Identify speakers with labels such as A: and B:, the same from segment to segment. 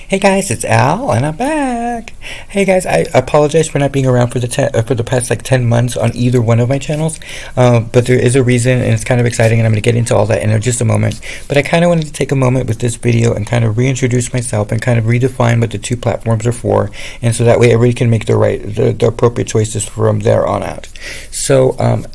A: Hey guys, it's Al, and I'm back. Hey guys, I apologize for not being around for the past like 10 months on either one of my channels, but there is a reason, and it's kind of exciting, and I'm going to get into all that in just a moment. But I kind of wanted to take a moment with this video and kind of reintroduce myself and kind of redefine what the two platforms are for, and so that way everybody can make the appropriate choices from there on out. So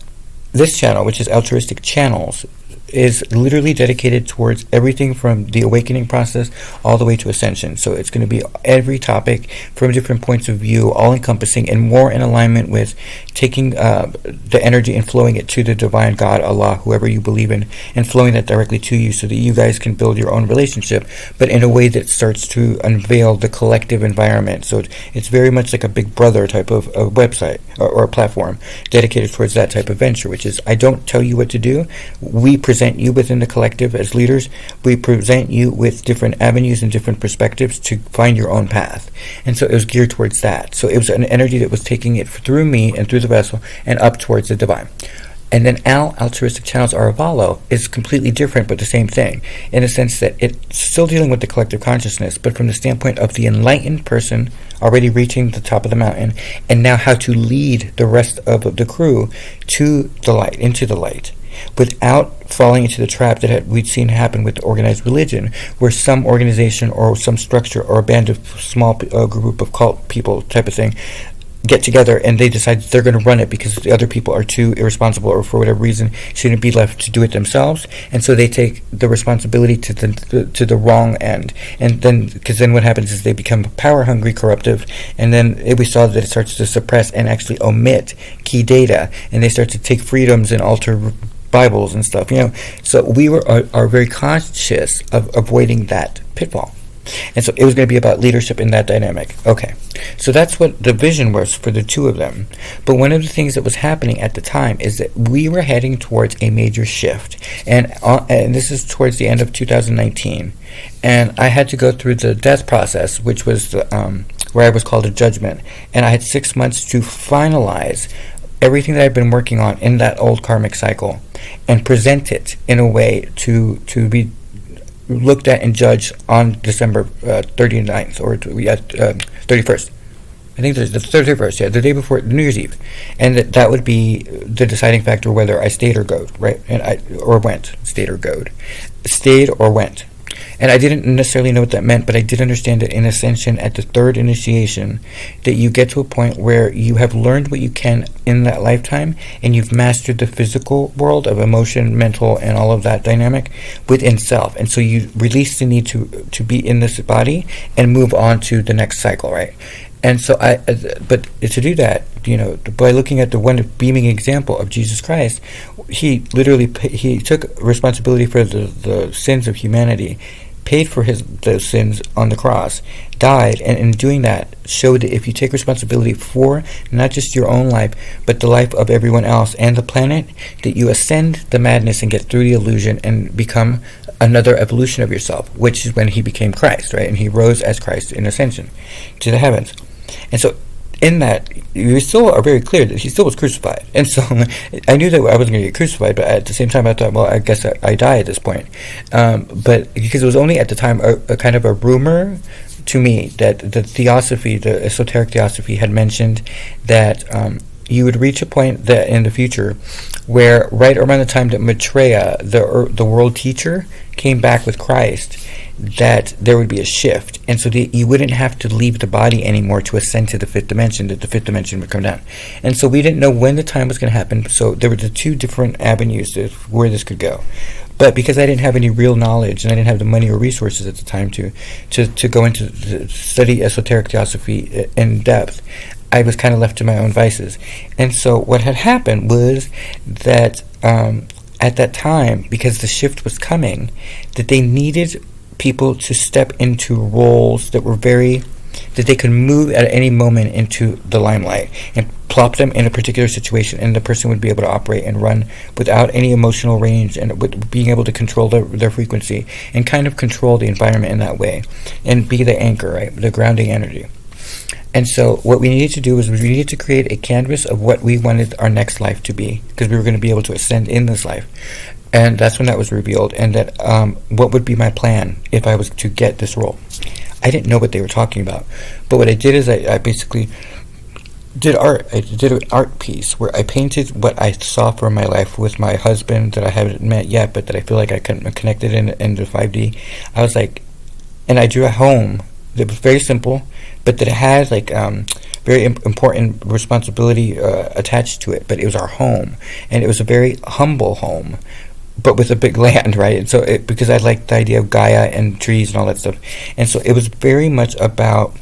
A: this channel, which is Altruistic Channels, is literally dedicated towards everything from the awakening process all the way to ascension. So it's going to be every topic from different points of view, all encompassing and more in alignment with taking the energy and flowing it to the divine God, Allah, whoever you believe in, and flowing that directly to you so that you guys can build your own relationship, but in a way that starts to unveil the collective environment. So it's very much like a big brother type of a website or a platform dedicated towards that type of venture, which is I don't tell you what to do. We present you within the collective as leaders. We present you with different avenues and different perspectives to find your own path. And so it was geared towards that. So it was an energy that was taking it through me and through the vessel and up towards the divine. And then Altruistic Channels Aravalo is completely different, but the same thing, in the sense that it's still dealing with the collective consciousness, but from the standpoint of the enlightened person already reaching the top of the mountain, and now how to lead the rest of the crew to the light, into the light, without falling into the trap that we'd seen happen with organized religion, where some organization or some structure or a band of small group of cult people type of thing get together and they decide they're going to run it because the other people are too irresponsible or for whatever reason shouldn't be left to do it themselves, and so they take the responsibility to the wrong end. And then because then what happens is they become power hungry, corruptive, and then we saw that it starts to suppress and actually omit key data, and they start to take freedoms and alter Bibles and stuff, So we are very conscious of avoiding that pitfall. And so it was going to be about leadership in that dynamic. Okay, so that's what the vision was for the two of them. But one of the things that was happening at the time is that we were heading towards a major shift. And this is towards the end of 2019. And I had to go through the death process, which was where I was called a judgment. And I had 6 months to finalize everything that I've been working on in that old karmic cycle and present it in a way to be looked at and judged on December 39th or 31st. I think there's the 31st, the day before New Year's Eve. And that would be the deciding factor whether I stayed or goed, right? Stayed or went. And I didn't necessarily know what that meant, but I did understand that in Ascension, at the third initiation, that you get to a point where you have learned what you can in that lifetime, and you've mastered the physical world of emotion, mental, and all of that dynamic within self. And so you release the need to be in this body and move on to the next cycle, right? And so but to do that, by looking at the one beaming example of Jesus Christ, he literally he took responsibility for the sins of humanity, paid for those sins on the cross, died, and in doing that showed that if you take responsibility for not just your own life, but the life of everyone else and the planet, that you ascend the madness and get through the illusion and become another evolution of yourself, which is when he became Christ, right? And he rose as Christ in ascension to the heavens. And so in that, we still are very clear that he still was crucified. And so I knew that I wasn't going to get crucified, but at the same time I thought, well, I guess I die at this point. But because it was only at the time a kind of a rumor to me that the theosophy, the esoteric theosophy, had mentioned that you would reach a point that in the future where right around the time that Maitreya, the world teacher, came back with Christ, that there would be a shift, and so that you wouldn't have to leave the body anymore to ascend to the fifth dimension, that the fifth dimension would come down. And so we didn't know when the time was going to happen, so there were the two different avenues where this could go. But because I didn't have any real knowledge, and I didn't have the money or resources at the time to go into study esoteric theosophy in depth, I was kind of left to my own vices. And so what had happened was that at that time, because the shift was coming, that they needed people to step into roles that they could move at any moment into the limelight and plop them in a particular situation, and the person would be able to operate and run without any emotional range, and with being able to control their frequency and kind of control the environment in that way and be the anchor, right, the grounding energy. And so what we needed to do was we needed to create a canvas of what we wanted our next life to be, because we were going to be able to ascend in this life. And that's when that was revealed, and that what would be my plan if I was to get this role. I didn't know what they were talking about. But what I did is I basically did art. I did an art piece where I painted what I saw for my life with my husband that I haven't met yet, but that I feel like I connected in the 5D. I was like, and I drew a home that was very simple, but that it had like very important responsibility attached to it. But it was our home, and it was a very humble home, but with a big land, right? And so because I liked the idea of Gaia and trees and all that stuff, and so it was very much about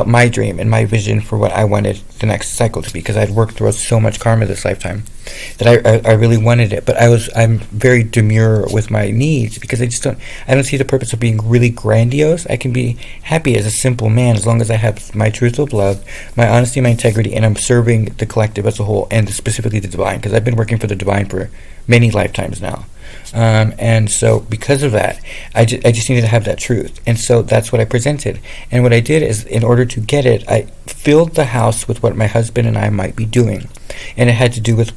A: my dream and my vision for what I wanted the next cycle to be, because I'd worked through so much karma this lifetime that I really wanted it. But I'm very demure with my needs, because I don't see the purpose of being really grandiose. I can be happy as a simple man as long as I have my truth of love, my honesty, my integrity, and I'm serving the collective as a whole, and specifically the divine, because I've been working for the divine for many lifetimes now. And so because of that, I just needed to have that truth. And so that's what I presented. And what I did is, in order to get it, I filled the house with what my husband and I might be doing. And it had to do with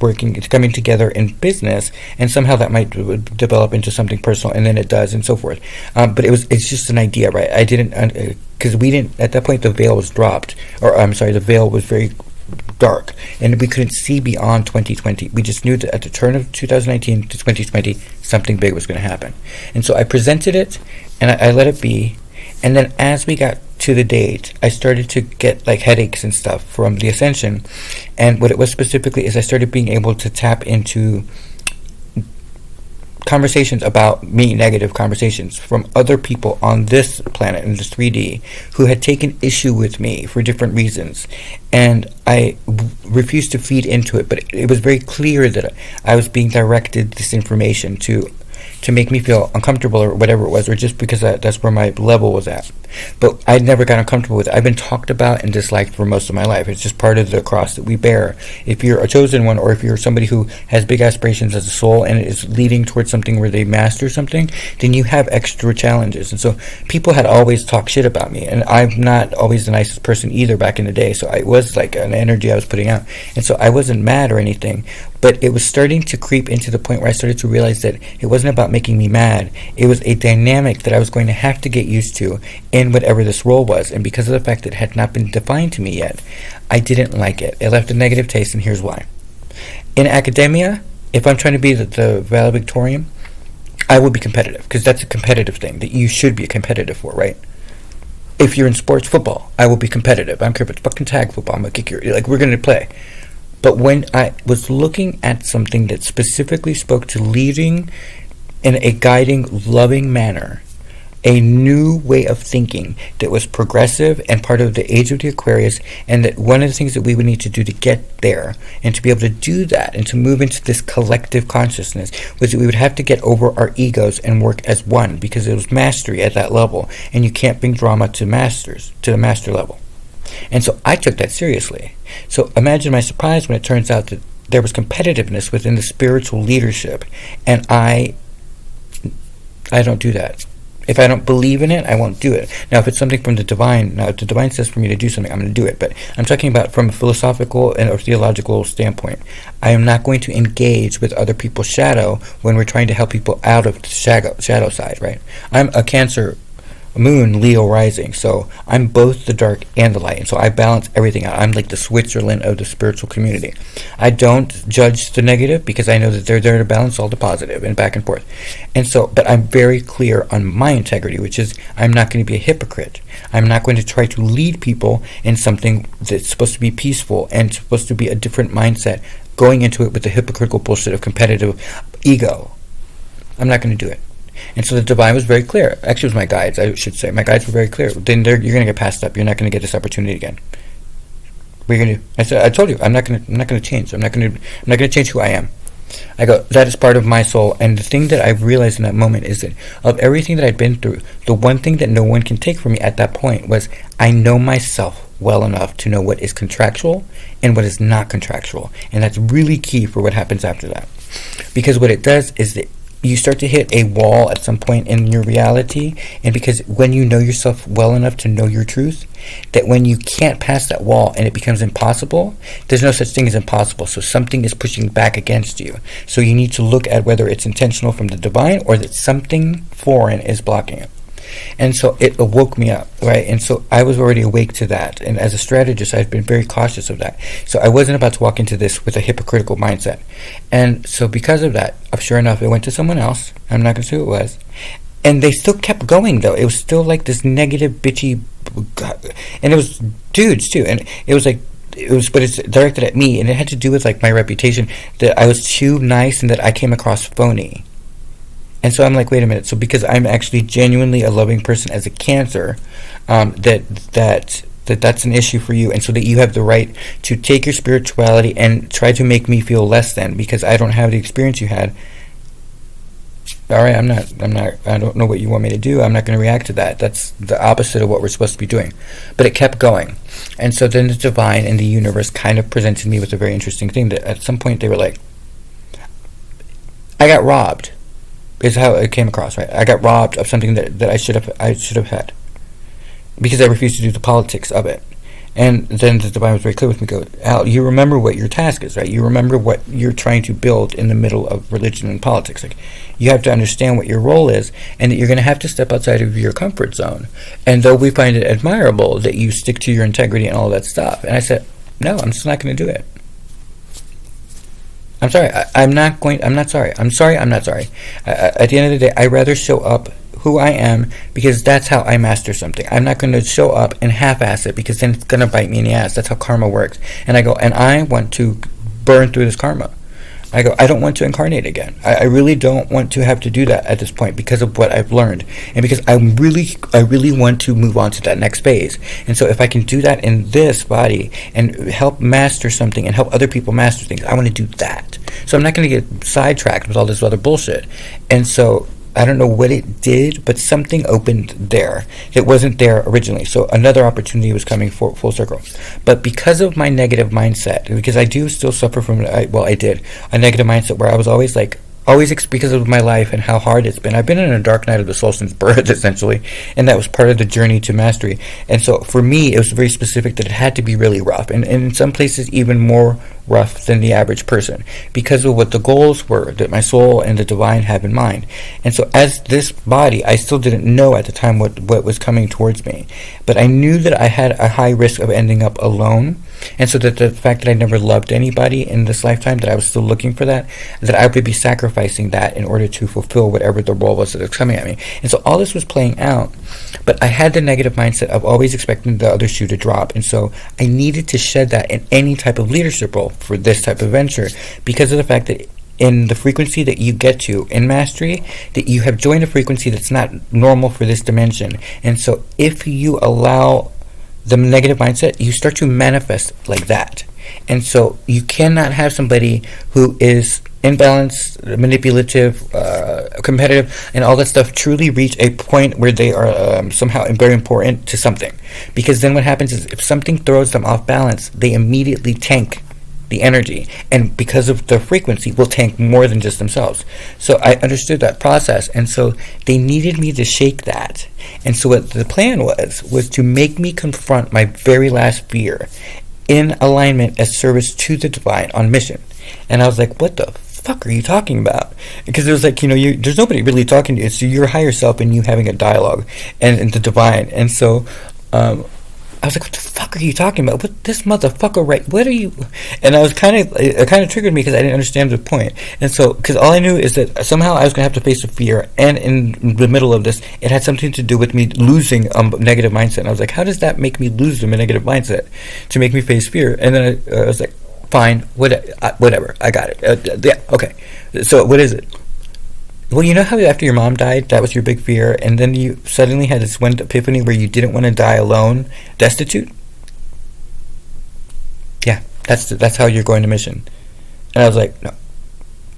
A: coming together in business, and somehow that might develop into something personal, and then it does, and so forth. But it's just an idea, right? I didn't, because we didn't, at that point the veil was dropped, or I'm sorry, the veil was very dark, and we couldn't see beyond 2020. We just knew that at the turn of 2019 to 2020, something big was going to happen. And so I presented it, and I let it be. And then as we got to the date, I started to get like headaches and stuff from the ascension. And what it was specifically is I started being able to tap into conversations about me, negative conversations from other people on this planet, in this 3D, who had taken issue with me for different reasons. And I refused to feed into it, but it was very clear that I was being directed this information to make me feel uncomfortable, or whatever it was, or just because that's where my level was at. But I never got uncomfortable with it. I've been talked about and disliked for most of my life. It's just part of the cross that we bear. If you're a chosen one, or if you're somebody who has big aspirations as a soul and is leading towards something where they master something, then you have extra challenges. And so people had always talked shit about me, and I'm not always the nicest person either back in the day, so it was like an energy I was putting out. And so I wasn't mad or anything, but it was starting to creep into the point where I started to realize that it wasn't about making me mad. It was a dynamic that I was going to have to get used to in whatever this role was. And because of the fact that it had not been defined to me yet, I didn't like it. It left a negative taste, and here's why. In academia, if I'm trying to be the valedictorian, I will be competitive, because that's a competitive thing that you should be competitive for, right? If you're in sports, football, I will be competitive. I don't care if it's fucking tag football. I'm going to kick your... Like, we're going to play. But when I was looking at something that specifically spoke to leading in a guiding, loving manner, a new way of thinking that was progressive and part of the age of the Aquarius, and that one of the things that we would need to do to get there and to be able to do that and to move into this collective consciousness was that we would have to get over our egos and work as one, because it was mastery at that level, and you can't bring drama to the master level. And so I took that seriously. So imagine my surprise when it turns out that there was competitiveness within the spiritual leadership, and I don't do that. If I don't believe in it, I won't do it. Now, if it's something from the divine, if the divine says for me to do something, I'm going to do it. But I'm talking about from a philosophical and or theological standpoint. I am not going to engage with other people's shadow when we're trying to help people out of the shadow side, right? I'm a Cancer moon, Leo rising, so I'm both the dark and the light, and so I balance everything out. I'm like the Switzerland of the spiritual community. I don't judge the negative, because I know that they're there to balance all the positive and back and forth. And so, but I'm very clear on my integrity, which is I'm not going to be a hypocrite. I'm not going to try to lead people in something that's supposed to be peaceful and supposed to be a different mindset, going into it with the hypocritical bullshit of competitive ego. I'm not going to do it. And so the divine was very clear. Actually, it was my guides, I should say. My guides were very clear. Then you're going to get passed up. You're not going to get this opportunity again. What are you going to do? I said, I told you, I'm not going to change. I'm not going to change who I am. I go, that is part of my soul. And the thing that I realized in that moment is that of everything that I'd been through, the one thing that no one can take from me at that point was I know myself well enough to know what is contractual and what is not contractual. And that's really key for what happens after that. Because what it does is that you start to hit a wall at some point in your reality, and because when you know yourself well enough to know your truth, that when you can't pass that wall and it becomes impossible, there's no such thing as impossible, so something is pushing back against you. So you need to look at whether it's intentional from the divine or that something foreign is blocking it. And so it woke me up, right? And so I was already awake to that. And as a strategist, I've been very cautious of that. So I wasn't about to walk into this with a hypocritical mindset. And so because of that, sure enough, it went to someone else. I'm not going to say who it was. And they still kept going, though. It was still like this negative, bitchy, and it was dudes too. And it was like, but it's directed at me, and it had to do with like my reputation, that I was too nice and that I came across phony. And so I'm like, wait a minute. So because I'm actually genuinely a loving person as a Cancer, that's an issue for you, and so that you have the right to take your spirituality and try to make me feel less than because I don't have the experience you had. All right, I don't know what you want me to do. I'm not going to react to that. That's the opposite of what we're supposed to be doing. But it kept going. And so then the divine and the universe kind of presented me with a very interesting thing that at some point they were like, I got robbed, is how it came across, right? I got robbed of something that I should have had because I refused to do the politics of it. And then the divine was very clear with me, go, Al, you remember what your task is, right? You remember what you're trying to build in the middle of religion and politics. Like, you have to understand what your role is, and that you're going to have to step outside of your comfort zone. And though we find it admirable that you stick to your integrity and all that stuff, and I said, no, I'm just not going to do it. I'm sorry. I'm not sorry. I'm sorry. I'm not sorry. At the end of the day, I'd rather show up who I am, because that's how I master something. I'm not going to show up and half-ass it, because then it's going to bite me in the ass. That's how karma works. And I go, and I want to burn through this karma. I go, I don't want to incarnate again. I really don't want to have to do that at this point because of what I've learned, and because I really want to move on to that next phase. And so if I can do that in this body and help master something and help other people master things, I want to do that. So I'm not going to get sidetracked with all this other bullshit. And so I don't know what it did, but something opened there that wasn't there originally. So another opportunity was coming full circle. But because of my negative mindset, because I do still suffer from, I did, a negative mindset where I was always like, because of my life and how hard it's been. I've been in a dark night of the soul since birth, essentially, and that was part of the journey to mastery. And so for me, it was very specific that it had to be really rough, and in some places even more rough than the average person, because of what the goals were that my soul and the divine have in mind. And so as this body, I still didn't know at the time what was coming towards me, but I knew that I had a high risk of ending up alone. And so that the fact that I never loved anybody in this lifetime, that I was still looking for that I would be sacrificing that in order to fulfill whatever the role was that was coming at me. And so all this was playing out, but I had the negative mindset of always expecting the other shoe to drop. And so I needed to shed that in any type of leadership role for this type of venture, because of the fact that in the frequency that you get to in mastery, that you have joined a frequency that's not normal for this dimension. And so if you allow the negative mindset, you start to manifest like that. And so you cannot have somebody who is imbalanced, manipulative, competitive, and all that stuff truly reach a point where they are somehow very important to something. Because then what happens is if something throws them off balance, they immediately tank the energy, and because of the frequency will tank more than just themselves. So I understood that process, and so they needed me to shake that. And so what the plan was to make me confront my very last fear in alignment as service to the divine on mission. And I was like, what the fuck are you talking about? Because it was like, there's nobody really talking to you. It's your higher self and you having a dialogue and the divine. And so I was like, what the fuck are you talking about? What this motherfucker, right? What are you? And I was it kind of triggered me because I didn't understand the point. And so, because all I knew is that somehow I was going to have to face a fear, and in the middle of this, it had something to do with me losing negative mindset. And I was like, how does that make me lose the negative mindset to make me face fear? And then I was like, fine, whatever, I got it. Yeah, okay. So what is it? Well, you know how after your mom died, that was your big fear, and then you suddenly had this one epiphany where you didn't want to die alone, destitute? Yeah, that's how you're going to mission. And I was like,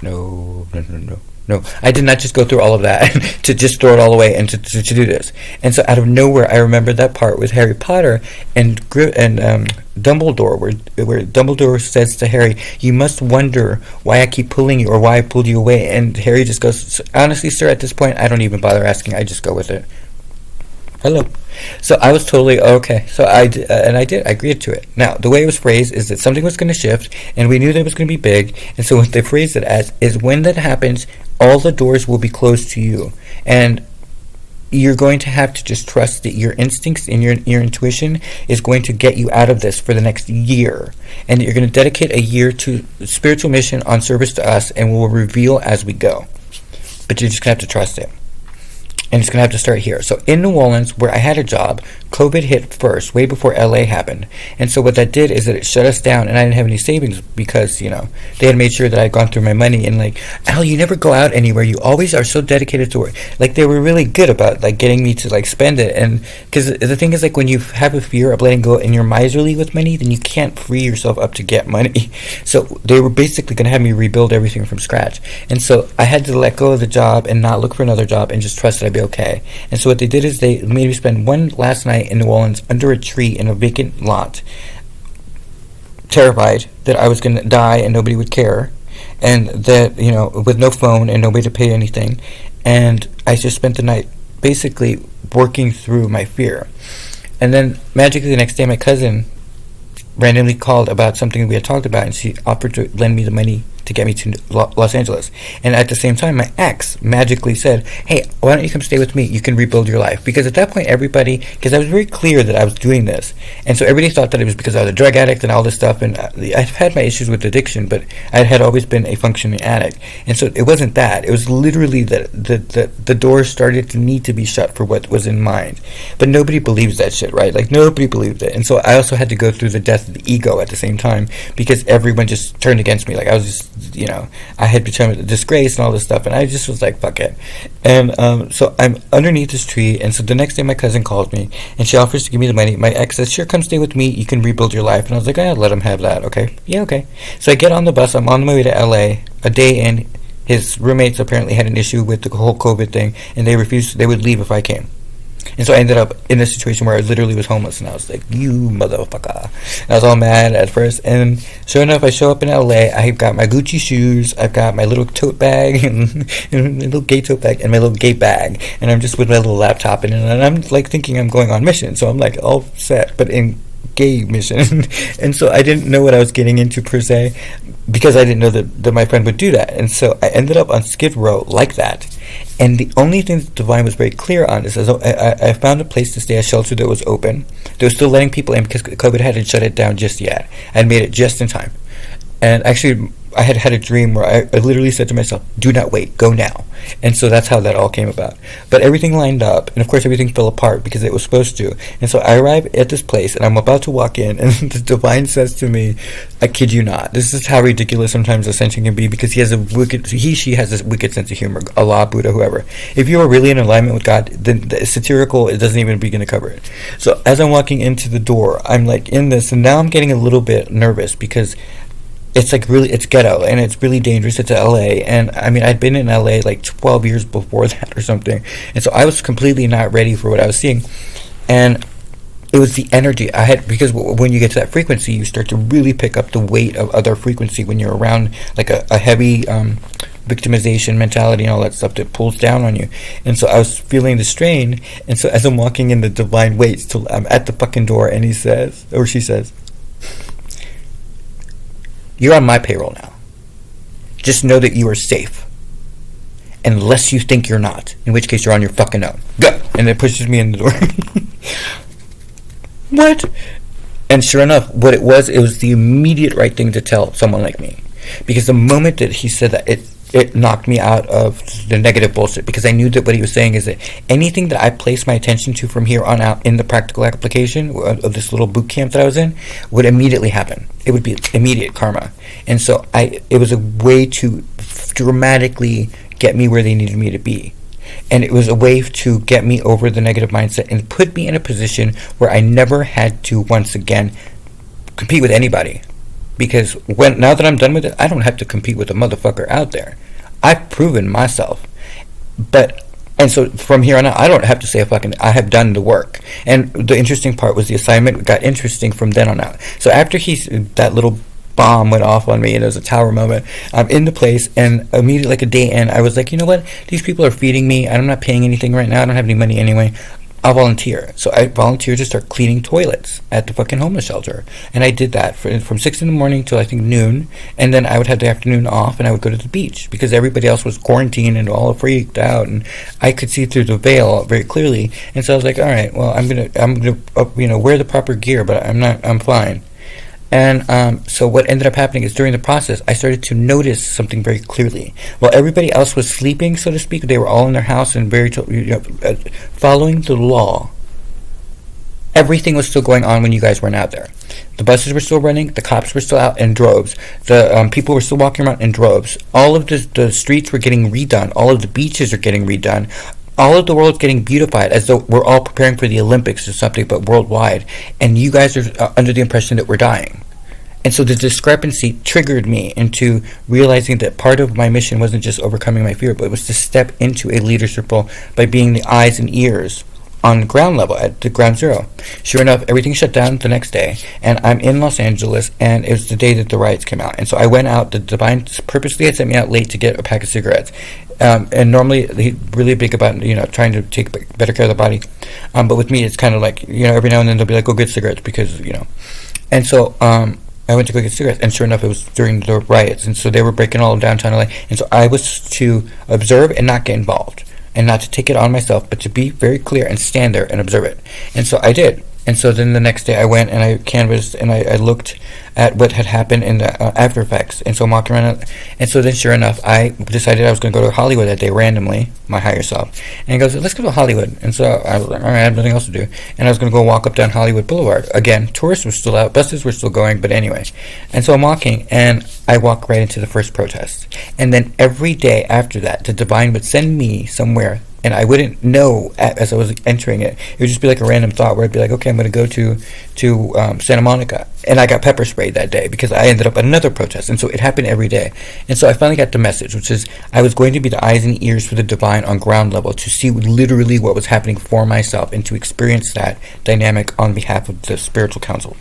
A: no. I did not just go through all of that to just throw it all away and to do this. And so out of nowhere, I remembered that part with Harry Potter and Dumbledore, where Dumbledore says to Harry, you must wonder why I keep pulling you or why I pulled you away. And Harry just goes, honestly, sir, at this point, I don't even bother asking. I just go with it. Hello. So I was totally okay. So I agreed to it. Now, the way it was phrased is that something was going to shift, and we knew that it was going to be big. And so what they phrased it as is, when that happens, all the doors will be closed to you. And you're going to have to just trust that your instincts and your intuition is going to get you out of this for the next year, and you're going to dedicate a year to spiritual mission on service to us, and we'll reveal as we go. But you're just going to have to trust it. And it's going to have to start here. So in New Orleans, where I had a job, COVID hit first, way before LA happened. And so what that did is that it shut us down, and I didn't have any savings because, they had made sure that I had gone through my money. And like, Al, you never go out anywhere. You always are so dedicated to work. Like, they were really good about like getting me to like spend it. And because the thing is, like, when you have a fear of letting go and you're miserly with money, then you can't free yourself up to get money. So they were basically going to have me rebuild everything from scratch. And so I had to let go of the job and not look for another job and just trust that I'd be okay. And so what they did is they made me spend one last night in New Orleans under a tree in a vacant lot, terrified that I was going to die and nobody would care, and that, with no phone and nobody to pay anything. And I just spent the night basically working through my fear. And then magically the next day my cousin randomly called about something we had talked about, and she offered to lend me the money to get me to Los Angeles. And at the same time, my ex magically said, hey, why don't you come stay with me? You can rebuild your life. Because at that point, because I was very clear that I was doing this. And so everybody thought that it was because I was a drug addict and all this stuff. And I've had my issues with addiction, but I had always been a functioning addict. And so it wasn't that. It was literally that the doors started to need to be shut for what was in mind. But nobody believes that shit, right? Like, nobody believed it. And so I also had to go through the death of the ego at the same time, because everyone just turned against me. Like, I was just, I had become a disgrace and all this stuff, and I just was like, fuck it. And so I'm underneath this tree, and so the next day my cousin calls me, and she offers to give me the money. My ex says, sure, come stay with me, you can rebuild your life. And I was like, let him have that, okay? Yeah, okay. So I get on the bus, I'm on my way to LA. A day in, his roommates apparently had an issue with the whole COVID thing, and they would leave if I came. And so I ended up in a situation where I literally was homeless, and I was like, you motherfucker. And I was all mad at first, and sure enough, I show up in LA. I've got my Gucci shoes, I've got my little tote bag, and my little gay tote bag, and my little gay bag, and I'm just with my little laptop, and I'm like thinking I'm going on mission, so I'm like all set, but in gay mission. And so I didn't know what I was getting into per se, because I didn't know that my friend would do that. And so I ended up on Skid Row like that. And the only thing that Divine was very clear on is I found a place to stay, a shelter that was open. They were still letting people in because COVID hadn't shut it down just yet. I had made it just in time. And actually, I had had a dream where I literally said to myself, do not wait, go now. And so that's how that all came about. But everything lined up, and of course everything fell apart because it was supposed to. And so I arrive at this place, and I'm about to walk in, and the Divine says to me, I kid you not, this is how ridiculous sometimes Ascension can be, because she has this wicked sense of humor, Allah, Buddha, whoever. If you are really in alignment with God, then the satirical, it doesn't even begin to cover it. So as I'm walking into the door, I'm like in this, and now I'm getting a little bit nervous, because it's like really, it's ghetto, and it's really dangerous. It's LA, and I mean, I'd been in LA like 12 years before that or something, and so I was completely not ready for what I was seeing. And it was the energy I had, because when you get to that frequency, you start to really pick up the weight of other frequency when you're around like a heavy victimization mentality and all that stuff that pulls down on you. And so I was feeling the strain, and so as I'm walking in, the Divine waits till I'm at the fucking door, and she says, you're on my payroll now. Just know that you are safe. Unless you think you're not. In which case you're on your fucking own. Go! And it pushes me in the door. What? And sure enough, what it was the immediate right thing to tell someone like me. Because the moment that he said that, it knocked me out of the negative bullshit, because I knew that what he was saying is that anything that I place my attention to from here on out in the practical application of this little boot camp that I was in would immediately happen. It would be immediate karma. And so it was a way to dramatically get me where they needed me to be. And it was a way to get me over the negative mindset and put me in a position where I never had to once again compete with anybody. Because now that I'm done with it, I don't have to compete with a motherfucker out there. I've proven myself. And so from here on out, I don't have to say I have done the work. And the interesting part was the assignment got interesting from then on out. So after that little bomb went off on me, and it was a tower moment, I'm in the place, and immediately, like a day in, I was like, you know what? These people are feeding me. I'm not paying anything right now. I don't have any money anyway. I'll volunteer. So I volunteered to start cleaning toilets at the fucking homeless shelter. And I did that from 6 in the morning till I think noon. And then I would have the afternoon off and I would go to the beach because everybody else was quarantined and all freaked out. And I could see through the veil very clearly. And so I was like, all right, well, I'm gonna wear the proper gear, but I'm fine. And so what ended up happening is during the process, I started to notice something very clearly. While everybody else was sleeping, so to speak, they were all in their house and following the law. Everything was still going on when you guys weren't out there. The buses were still running. The cops were still out in droves. The people were still walking around in droves. All of the streets were getting redone. All of the beaches are getting redone. All of the world's getting beautified as though we're all preparing for the Olympics or something, but worldwide. And you guys are under the impression that we're dying. And so the discrepancy triggered me into realizing that part of my mission wasn't just overcoming my fear, but it was to step into a leadership role by being the eyes and ears on ground level at the ground zero. Sure enough, everything shut down the next day, and I'm in Los Angeles, and it was the day that the riots came out. And so I went out. The Divine purposely had sent me out late to get a pack of cigarettes. And normally he's really big about trying to take better care of the body, but with me it's kind of like every now and then they'll be like, go get cigarettes because and so I went to go get cigarettes, and sure enough it was during the riots, and so they were breaking all of downtown LA, and so I was to observe and not get involved and not to take it on myself, but to be very clear and stand there and observe it. And so I did. And so then the next day I went and I canvassed and I looked at what had happened in the after effects. And so I'm walking around. And so then sure enough, I decided I was going to go to Hollywood that day randomly, my higher self. And he goes, let's go to Hollywood. And so I was like, all right, I have nothing else to do. And I was going to go walk up down Hollywood Boulevard. Again, tourists were still out, buses were still going, but anyway. And so I'm walking and I walk right into the first protest. And then every day after that, the Divine would send me somewhere. And I wouldn't know as I was entering it. It would just be like a random thought where I'd be like, okay, I'm going to go to Santa Monica. And I got pepper sprayed that day because I ended up at another protest. And so it happened every day. And so I finally got the message, which is I was going to be the eyes and ears for the Divine on ground level to see literally what was happening for myself and to experience that dynamic on behalf of the spiritual council.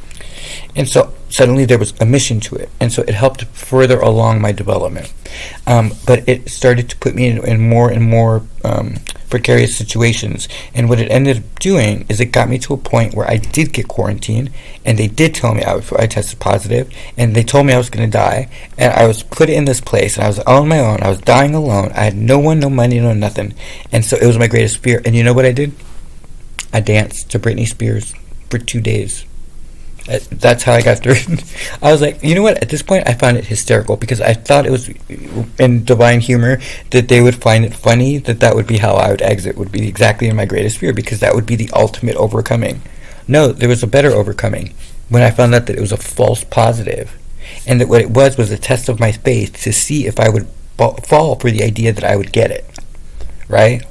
A: And so suddenly there was a mission to it, and so it helped further along my development. But it started to put me in more and more precarious situations, and what it ended up doing is it got me to a point where I did get quarantined, and they did tell me I tested positive, and they told me I was going to die, and I was put in this place, and I was on my own. I was dying alone. I had no one, no money, no nothing, and so it was my greatest fear. And you know what I did? I danced to Britney Spears for 2 days. That's how I got through it. I was like, you know what? At this point, I found it hysterical because I thought it was in divine humor that they would find it funny that would be how I would exit, would be exactly in my greatest fear because that would be the ultimate overcoming. No, there was a better overcoming when I found out that it was a false positive and that what it was a test of my faith to see if I would fall for the idea that I would get it, right?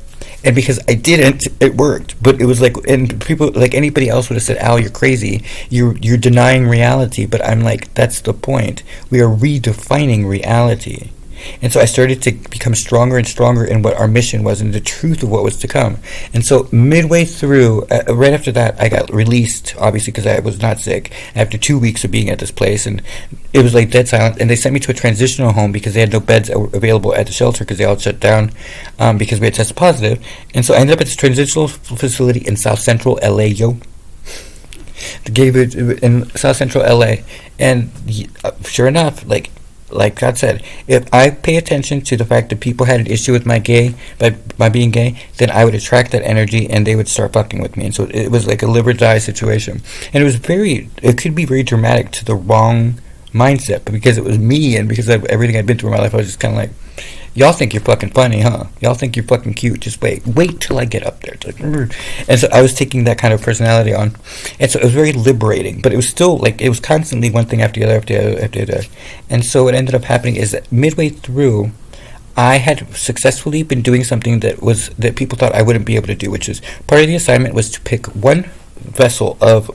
A: And because I didn't, it worked. But it was like, and people, like anybody else would have said, Al, you're crazy. You're denying reality. But I'm like, that's the point. We are redefining reality. And so I started to become stronger and stronger in what our mission was and the truth of what was to come. And so midway through, right after that, I got released, obviously, because I was not sick, after 2 weeks of being at this place. And it was like dead silent. And they sent me to a transitional home because they had no beds available at the shelter because they all shut down because we had tested positive. And so I ended up at this transitional facility in South Central LA, gave it in South Central LA. And sure enough, like God said, if I pay attention to the fact that people had an issue with my being gay, then I would attract that energy and they would start fucking with me. And so it was like a live or die situation. And it could be very dramatic to the wrong mindset, but because it was me and because of everything I'd been through in my life, I was just kind of like, y'all think you're fucking funny, huh? Y'all think you're fucking cute. Just wait till I get up there. And so I was taking that kind of personality on. And so it was very liberating, but it was still like, it was constantly one thing after the other, after the other. And so what ended up happening is that midway through, I had successfully been doing something that people thought I wouldn't be able to do, which is part of the assignment was to pick one vessel of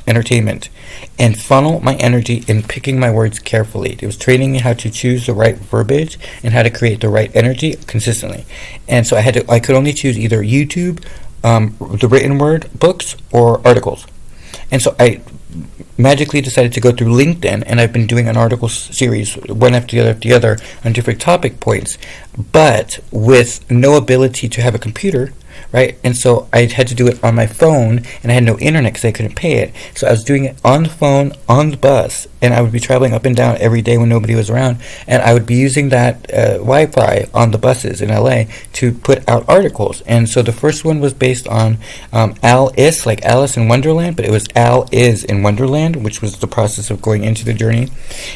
A: entertainment and funnel my energy in picking my words carefully. It was training me how to choose the right verbiage and how to create the right energy consistently. And so I could only choose either YouTube, the written word, books, or articles. And so I magically decided to go through LinkedIn, and I've been doing an article series one after the other on different topic points, but with no ability to have a computer, right? And so I had to do it on my phone, and I had no internet because I couldn't pay it. So I was doing it on the phone, on the bus, and I would be traveling up and down every day when nobody was around, and I would be using that Wi-Fi on the buses in LA to put out articles. And so the first one was based on Alice, like Alice in Wonderland, but it was Al is in Wonderland, which was the process of going into the journey.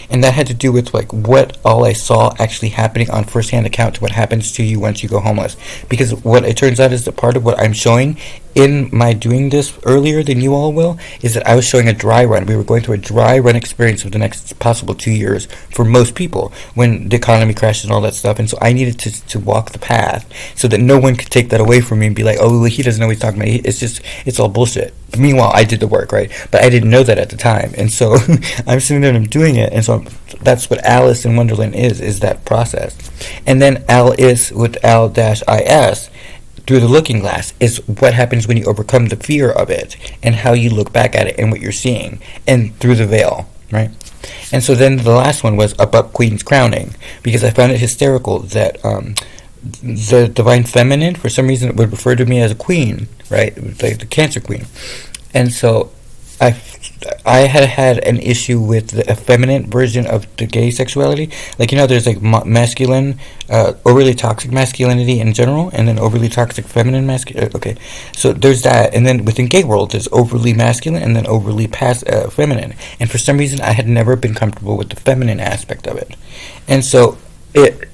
A: And that had to do with like what all I saw actually happening on first-hand account to what happens to you once you go homeless. Because what it turns out is that part of what I'm showing in my doing this earlier than you all will is that I was showing a dry run. We were going through a dry run experience of the next possible 2 years for most people when the economy crashed and all that stuff. And so I needed to walk the path so that no one could take that away from me and be like, oh, well, he doesn't know what he's talking about. It's all bullshit. Meanwhile, I did the work, right? But I didn't know that at the time. And so I'm sitting there and I'm doing it. And so that's what Alice in Wonderland is that process. And then Alice with Al-is through the looking glass is what happens when you overcome the fear of it and how you look back at it and what you're seeing and through the veil, right? And so then the last one was about Queen's crowning, because I found it hysterical that the divine feminine, for some reason, it would refer to me as a queen, right? Like the Cancer Queen. And so I had an issue with the effeminate version of the gay sexuality. Like, there's like masculine, overly toxic masculinity in general, and then overly toxic feminine masculinity. Okay, so there's that. And then within gay world, there's overly masculine and then overly feminine. And for some reason, I had never been comfortable with the feminine aspect of it. And so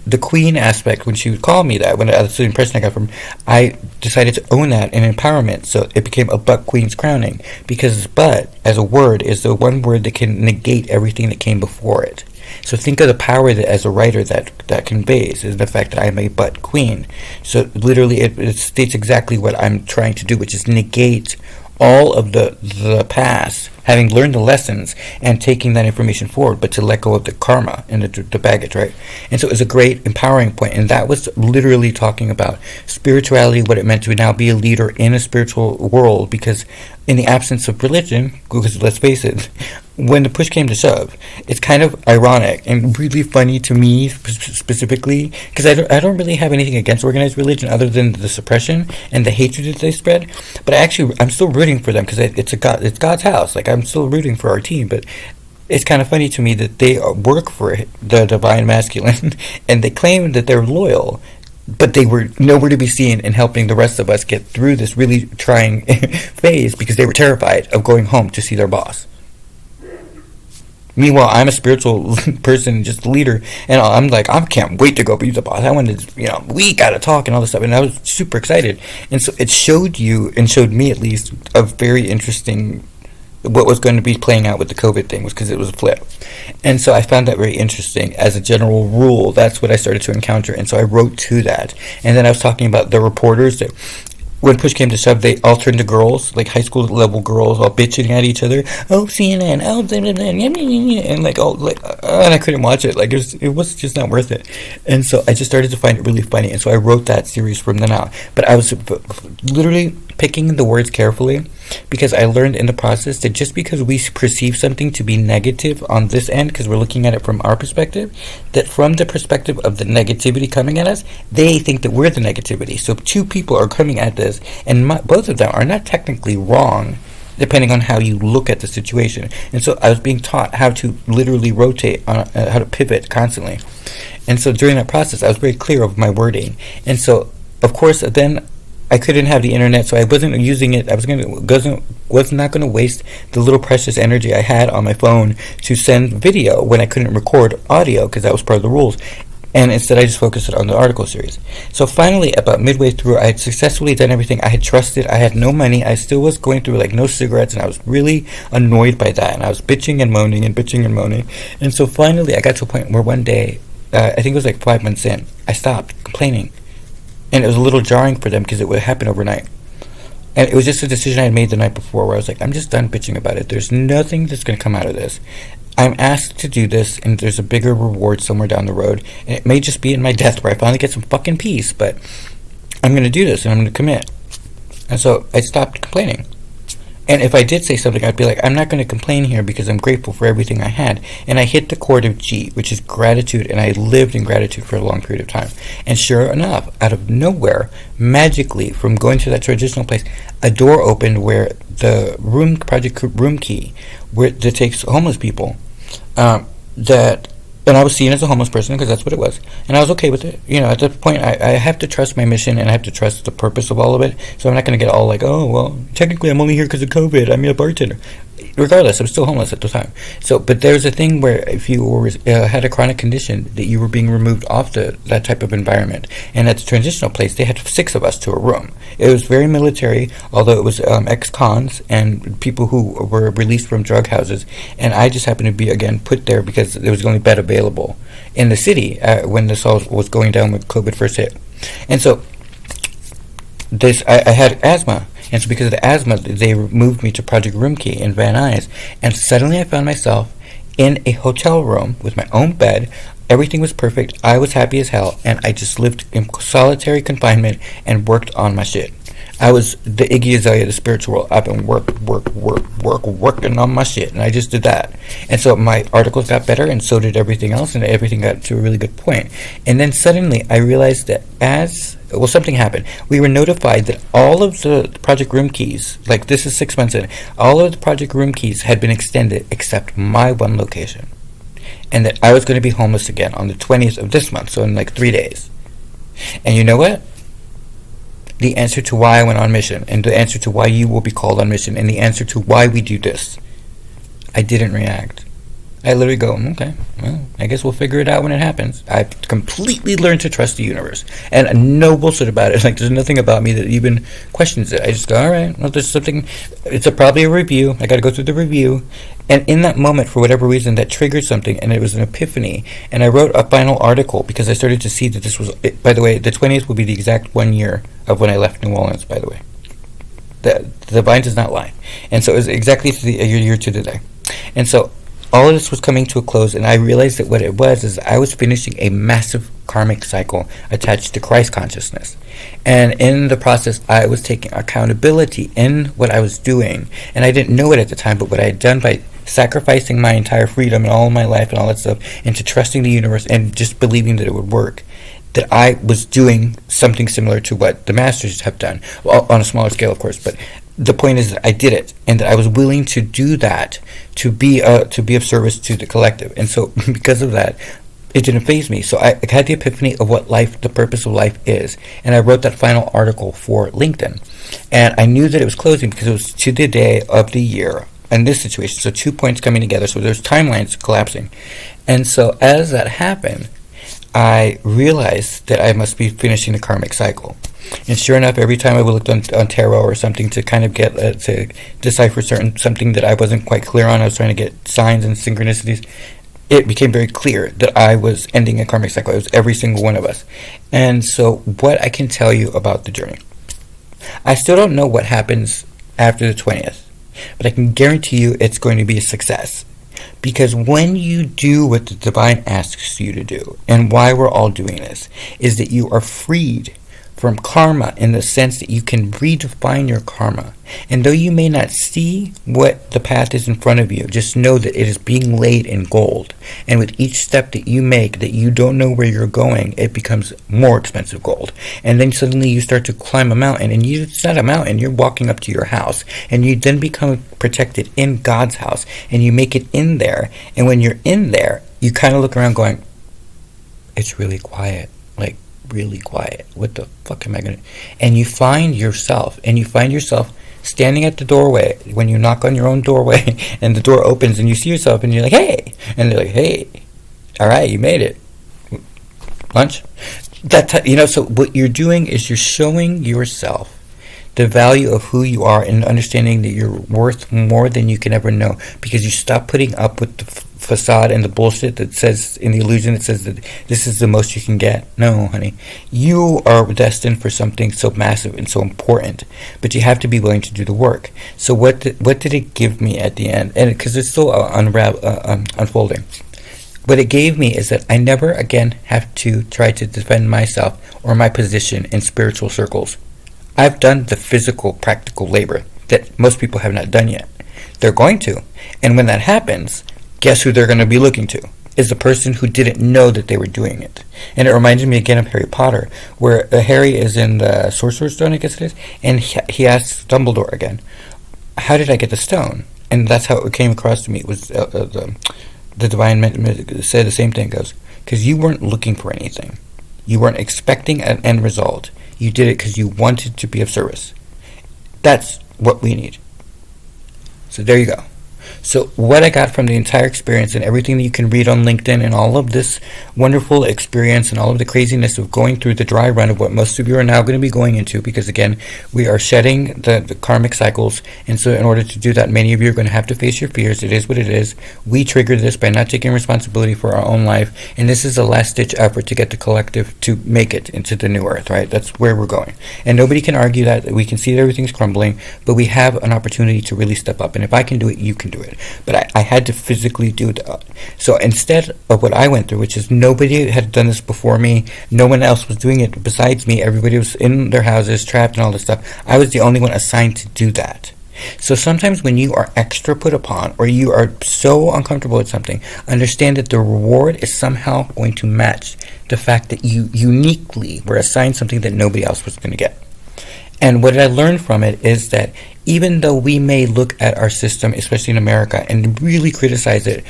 A: the queen aspect, when she would call me that, that's the impression I got from, I decided to own that in empowerment. So it became a butt queen's crowning, because butt as a word is the one word that can negate everything that came before it. So think of the power that as a writer that conveys is the fact that I am a butt queen. So literally it states exactly what I'm trying to do, which is negate all of the past, having learned the lessons and taking that information forward, but to let go of the karma and the baggage, right? And so it was a great empowering point, and that was literally talking about spirituality, what it meant to now be a leader in a spiritual world, because in the absence of religion, because let's face it, when the push came to shove, it's kind of ironic and really funny to me specifically, because I don't really have anything against organized religion other than the suppression and the hatred that they spread. But I'm still rooting for them, because it's God's house. Like, I'm still rooting for our team, but it's kind of funny to me that they work for the divine masculine and they claim that they're loyal, but they were nowhere to be seen in helping the rest of us get through this really trying phase, because they were terrified of going home to see their boss. Meanwhile, I'm a spiritual person, just a leader, and I'm like, I can't wait to go be the boss. I wanted to, we gotta talk and all this stuff, and I was super excited. And so it showed me at least, a very interesting, what was going to be playing out with the COVID thing, was because it was a flip. And so I found that very interesting. As a general rule, that's what I started to encounter, and so I wrote to that. And then I was talking about the reporters that, when push came to shove, they all turned to girls, like high school level girls, all bitching at each other. Oh, CNN, oh, blah, blah, blah, and and I couldn't watch it. Like, it was just not worth it. And so I just started to find it really funny. And so I wrote that series from then out. But I was literally picking the words carefully, because I learned in the process that just because we perceive something to be negative on this end, because we're looking at it from our perspective, that from the perspective of the negativity coming at us, they think that we're the negativity. So two people are coming at this, and both of them are not technically wrong, depending on how you look at the situation. And so I was being taught how to literally rotate, on how to pivot constantly. And so during that process, I was very clear of my wording. And so, of course, then I couldn't have the internet, so I wasn't using it. I was not going to waste the little precious energy I had on my phone to send video when I couldn't record audio, because that was part of the rules. And instead, I just focused on the article series. So finally, about midway through, I had successfully done everything. I had trusted. I had no money. I still was going through no cigarettes, and I was really annoyed by that. And I was bitching and moaning and bitching and moaning. And so finally, I got to a point where one day, I think it was 5 months in, I stopped complaining. And it was a little jarring for them, because it would happen overnight. And it was just a decision I had made the night before, where I was like, I'm just done bitching about it. There's nothing that's going to come out of this. I'm asked to do this, and there's a bigger reward somewhere down the road. And it may just be in my death, where I finally get some fucking peace, but I'm going to do this, and I'm going to commit. And so I stopped complaining. And if I did say something, I'd be like, I'm not going to complain here because I'm grateful for everything I had. And I hit the chord of G, which is gratitude, and I lived in gratitude for a long period of time. And sure enough, out of nowhere, magically, from going to that transitional place, a door opened where the project room key, that takes homeless people, and I was seen as a homeless person because that's what it was, and I was okay with it. At that point, I have to trust my mission, and I have to trust the purpose of all of it. So I'm not going to get all like, oh well, technically I'm only here because of COVID. I'm a bartender. Regardless, I'm still homeless at the time. So, but there's a thing where if you had a chronic condition, that you were being removed off that type of environment. And at the transitional place, they had 6 of us to a room. It was very military, although it was ex-cons and people who were released from drug houses. And I just happened to be, again, put there because there was the only bed available in the city when this all was going down when COVID first hit. And so I had asthma. And so because of the asthma, they moved me to Project Room Key in Van Nuys. And suddenly I found myself in a hotel room with my own bed. Everything was perfect. I was happy as hell. And I just lived in solitary confinement and worked on my shit. I was the Iggy Azalea of the spiritual world. I've been working on my shit. And I just did that. And so my articles got better, and so did everything else. And everything got to a really good point. And then suddenly I realized that something happened. We were notified that all of the Project Room Keys, like this is 6 months in, all of the Project Room Keys had been extended except my one location. And that I was going to be homeless again on the 20th of this month, so in like 3 days. And you know what? The answer to why I went on mission, and the answer to why you will be called on mission, and the answer to why we do this, I didn't react. I literally go, okay, well, I guess we'll figure it out when it happens. I've completely learned to trust the universe. And no bullshit about it. Like, there's nothing about me that even questions it. I just go, all right, well, there's something, probably a review. I got to go through the review. And in that moment, for whatever reason, that triggered something, and it was an epiphany. And I wrote a final article because I started to see that this was, by the way, the 20th will be the exact 1 year of when I left New Orleans, by the way. The vine does not lie. And so it was exactly a year to the day. And so all of this was coming to a close, and I realized that what it was is I was finishing a massive karmic cycle attached to Christ consciousness. And in the process, I was taking accountability in what I was doing. And I didn't know it at the time, but what I had done by sacrificing my entire freedom and all of my life and all that stuff into trusting the universe and just believing that it would work, that I was doing something similar to what the masters have done, well, on a smaller scale, of course, but the point is that I did it, and that I was willing to do that to be of service to the collective. And so because of that, it didn't faze me. So I had the epiphany of what life, the purpose of life is. And I wrote that final article for LinkedIn. And I knew that it was closing because it was to the day of the year in this situation. So 2 points coming together. So there's timelines collapsing. And so as that happened, I realized that I must be finishing the karmic cycle. And sure enough, every time I looked on tarot or something to kind of get to decipher something that I wasn't quite clear on, I was trying to get signs and synchronicities, it became very clear that I was ending a karmic cycle. It was every single one of us. And so what I can tell you about the journey, I still don't know what happens after the 20th, but I can guarantee you it's going to be a success. Because when you do what the divine asks you to do, and why we're all doing this, is that you are freed from karma in the sense that you can redefine your karma. And though you may not see what the path is in front of you, just know that it is being laid in gold. And with each step that you make that you don't know where you're going, it becomes more expensive gold. And then suddenly you start to climb a mountain, and it's not a mountain, you're walking up to your house. And you then become protected in God's house, and you make it in there. And when you're in there, you kind of look around going, it's really quiet. Like, really quiet. What the fuck am I gonna? And you find yourself standing at the doorway when you knock on your own doorway, and the door opens, and you see yourself, and you're like, hey, and they're like, hey, all right, you made it. Lunch. So what you're doing is you're showing yourself the value of who you are, and understanding that you're worth more than you can ever know, because you stop putting up with the facade and the bullshit that says, in the illusion that says that this is the most you can get. No, honey, you are destined for something so massive and so important, but you have to be willing to do the work. So what did it give me at the end? And because it's still unfolding, what it gave me is that I never again have to try to defend myself or my position in spiritual circles. I've done the physical, practical labor. that most people have not done yet. They're going to. And when that happens, guess who they're going to be looking to? Is the person who didn't know that they were doing it. And it reminds me again of Harry Potter, where Harry is in the Sorcerer's Stone, I guess it is, and he asks Dumbledore again, how did I get the stone? And that's how it came across to me. It was the divine said the same thing, goes, because you weren't looking for anything. You weren't expecting an end result. You did it because you wanted to be of service. That's what we need. So there you go. So what I got from the entire experience and everything that you can read on LinkedIn and all of this wonderful experience and all of the craziness of going through the dry run of what most of you are now going to be going into, because again, we are shedding the karmic cycles, and so in order to do that, many of you are going to have to face your fears. It is what it is. We triggered this by not taking responsibility for our own life, and this is a last-ditch effort to get the collective to make it into the new earth, right? That's where we're going. And nobody can argue that. We can see that everything's crumbling, but we have an opportunity to really step up, and if I can do it, you can do it. But I had to physically do that. So instead of what I went through, which is nobody had done this before me, no one else was doing it besides me, everybody was in their houses, trapped and all this stuff, I was the only one assigned to do that. So sometimes when you are extra put upon, or you are so uncomfortable with something, understand that the reward is somehow going to match the fact that you uniquely were assigned something that nobody else was going to get. And what I learned from it is that even though we may look at our system, especially in America, and really criticize it,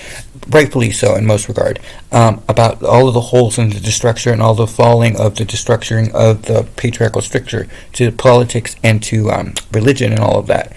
A: rightfully so in most regard, about all of the holes in the structure and all the falling of the destructuring of the patriarchal structure to politics and to religion and all of that,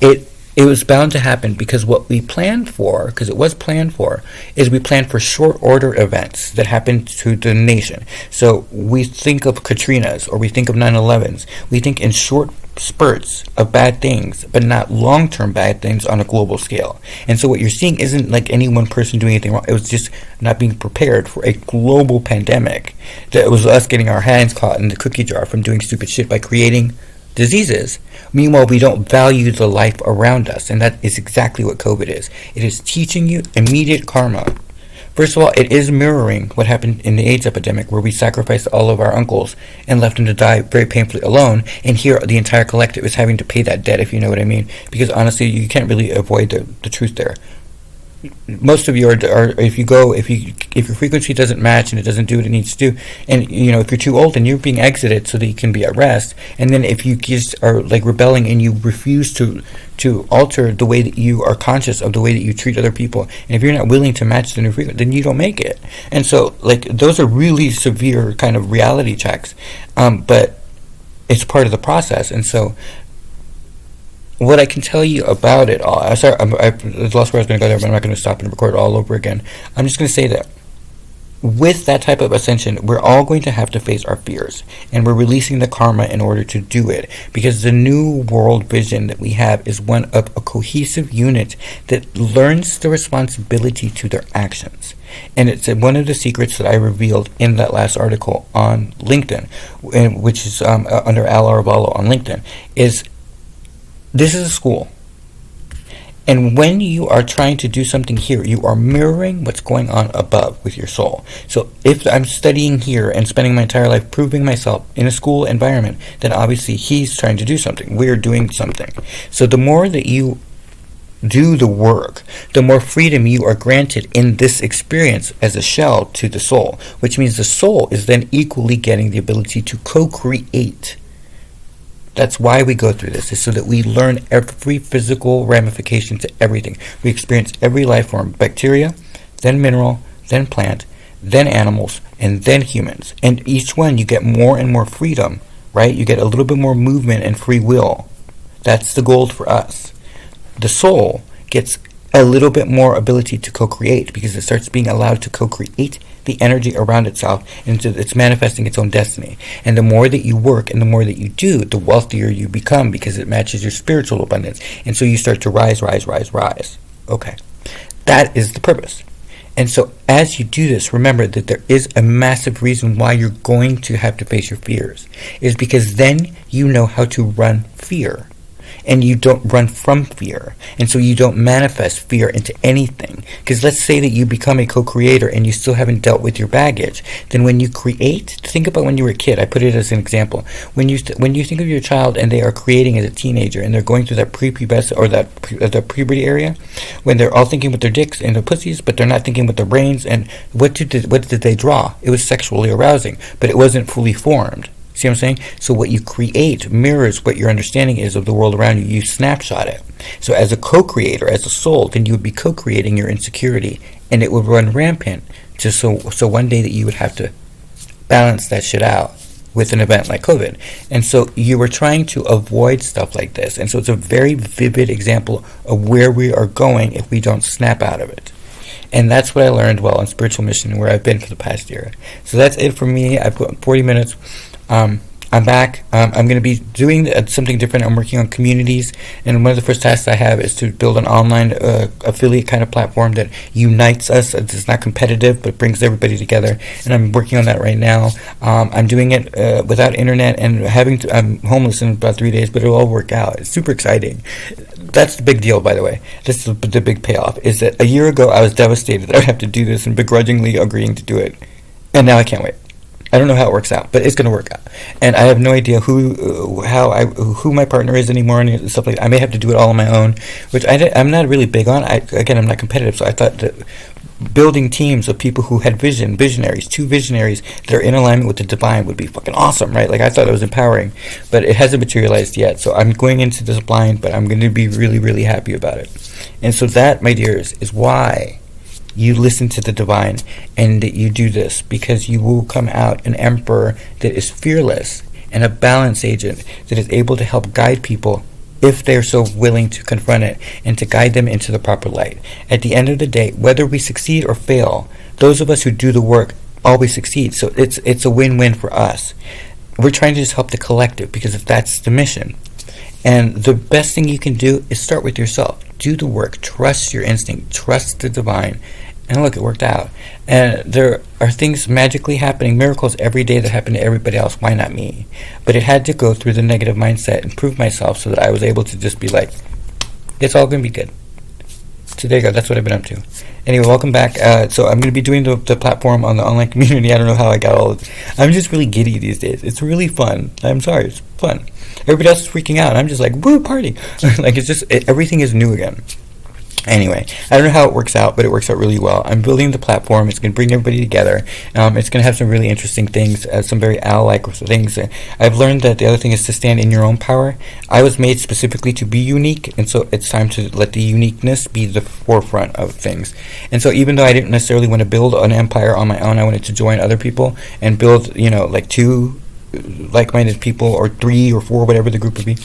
A: it was bound to happen, because what we planned for, because it was planned for, is we planned for short order events that happened to the nation. So we think of Katrinas, or we think of 9/11s. We think in short spurts of bad things, but not long-term bad things on a global scale. And so what you're seeing isn't like any one person doing anything wrong. It was just not being prepared for a global pandemic. That was us getting our hands caught in the cookie jar from doing stupid shit by creating diseases. Meanwhile, we don't value the life around us, and that is exactly what COVID is. It is teaching you immediate karma. First of all, it is mirroring what happened in the AIDS epidemic, where we sacrificed all of our uncles and left them to die very painfully alone, and here the entire collective is having to pay that debt, if you know what I mean, because honestly, you can't really avoid the truth there. Most of you are if your frequency doesn't match and it doesn't do what it needs to do, and if you're too old, then you're being exited so that you can be at rest. And then if you just are like rebelling and you refuse to alter the way that you are conscious of the way that you treat other people, and if you're not willing to match the new frequency, then you don't make it. And so like those are really severe kind of reality checks, but it's part of the process. And so what I can tell you about it all, I lost where I was going to go there, but I'm not going to stop and record it all over again. I'm just going to say that with that type of ascension, we're all going to have to face our fears, and we're releasing the karma in order to do it, because the new world vision that we have is one of a cohesive unit that learns the responsibility to their actions. And it's one of the secrets that I revealed in that last article on LinkedIn, which is under Al Arvalo on LinkedIn, is this is a school. And when you are trying to do something here, you are mirroring what's going on above with your soul. So if I'm studying here and spending my entire life proving myself in a school environment, then obviously he's trying to do something. We're doing something. So the more that you do the work, the more freedom you are granted in this experience as a shell to the soul, which means the soul is then equally getting the ability to co-create. That's why we go through this, is so that we learn every physical ramification to everything. We experience every life form, bacteria, then mineral, then plant, then animals, and then humans. And each one you get more and more freedom, right? You get a little bit more movement and free will. That's the goal for us. The soul gets a little bit more ability to co-create, because it starts being allowed to co-create the energy around itself, and it's manifesting its own destiny. And the more that you work and the more that you do, the wealthier you become, because it matches your spiritual abundance. And so you start to rise. Okay. That is the purpose. And so as you do this, remember that there is a massive reason why you're going to have to face your fears. Is because then you know how to run fear. and you don't run from fear, and so you don't manifest fear into anything. Because let's say that you become a co-creator and you still haven't dealt with your baggage, then when you create, think about when you were a kid. I put it as an example. When you think of your child and they are creating as a teenager and they're going through that prepubescent or the puberty area, when they're all thinking with their dicks and their pussies, but they're not thinking with their brains. And what did they draw? It was sexually arousing, but it wasn't fully formed. See what I'm saying? So what you create mirrors what your understanding is of the world around you. You snapshot it. So as a co-creator, as a soul, then you would be co-creating your insecurity, and it would run rampant. Just so one day that you would have to balance that shit out with an event like COVID. And so you were trying to avoid stuff like this. And so it's a very vivid example of where we are going if we don't snap out of it. And that's what I learned while on Spiritual Mission, where I've been for the past year. So that's it for me. I've put 40 minutes. I'm back. I'm going to be doing something different. I'm working on communities, and one of the first tasks I have is to build an online affiliate kind of platform that unites us. It's not competitive, but brings everybody together, and I'm working on that right now. I'm doing it without internet, and I'm homeless in about 3 days, but it'll all work out. It's super exciting. That's the big deal, by the way. This is the big payoff, is that a year ago I was devastated that I would have to do this and begrudgingly agreeing to do it, and now I can't wait. I don't know how it works out, but it's going to work out. And I have no idea who my partner is anymore and stuff like that. I may have to do it all on my own, which I'm not really big on. I'm not competitive, so I thought that building teams of people who had visionaries, two visionaries that are in alignment with the divine would be fucking awesome, right? Like, I thought it was empowering, but it hasn't materialized yet. So I'm going into this blind, but I'm going to be really, really happy about it. And so that, my dears, is why you listen to the divine and that you do this, because you will come out an emperor that is fearless and a balance agent that is able to help guide people if they're so willing to confront it and to guide them into the proper light. At the end of the day, whether we succeed or fail, those of us who do the work always succeed. So it's a win-win for us. We're trying to just help the collective because that's the mission. And the best thing you can do is start with yourself. Do the work. Trust your instinct. Trust the divine. And look, it worked out. And there are things magically happening, miracles every day that happen to everybody else. Why not me? But it had to go through the negative mindset and prove myself so that I was able to just be like, it's all going to be good. So there you go. That's what I've been up to. Anyway, welcome back. So I'm going to be doing the platform on the online community. I don't know how I got all of it. I'm just really giddy these days. It's really fun. I'm sorry. It's fun. Everybody else is freaking out. I'm just like, woo, party. Like, everything is new again. Anyway, I don't know how it works out, but it works out really well. I'm building the platform. It's going to bring everybody together. It's going to have some really interesting things, some very owl-like things. I've learned that the other thing is to stand in your own power. I was made specifically to be unique, and so it's time to let the uniqueness be the forefront of things. And so even though I didn't necessarily want to build an empire on my own, I wanted to join other people and build, like 2 like-minded people, or 3 or 4, whatever the group would be.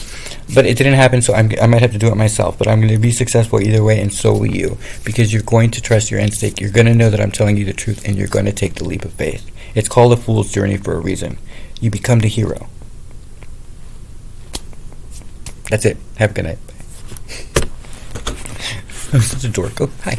A: But it didn't happen, so I might have to do it myself. But I'm going to be successful either way, and so will you, because you're going to trust your instinct. You're going to know that I'm telling you the truth, and you're going to take the leap of faith. It's called a fool's journey for a reason. You become the hero. That's it. Have a good night. I'm such a dork. Oh, hi.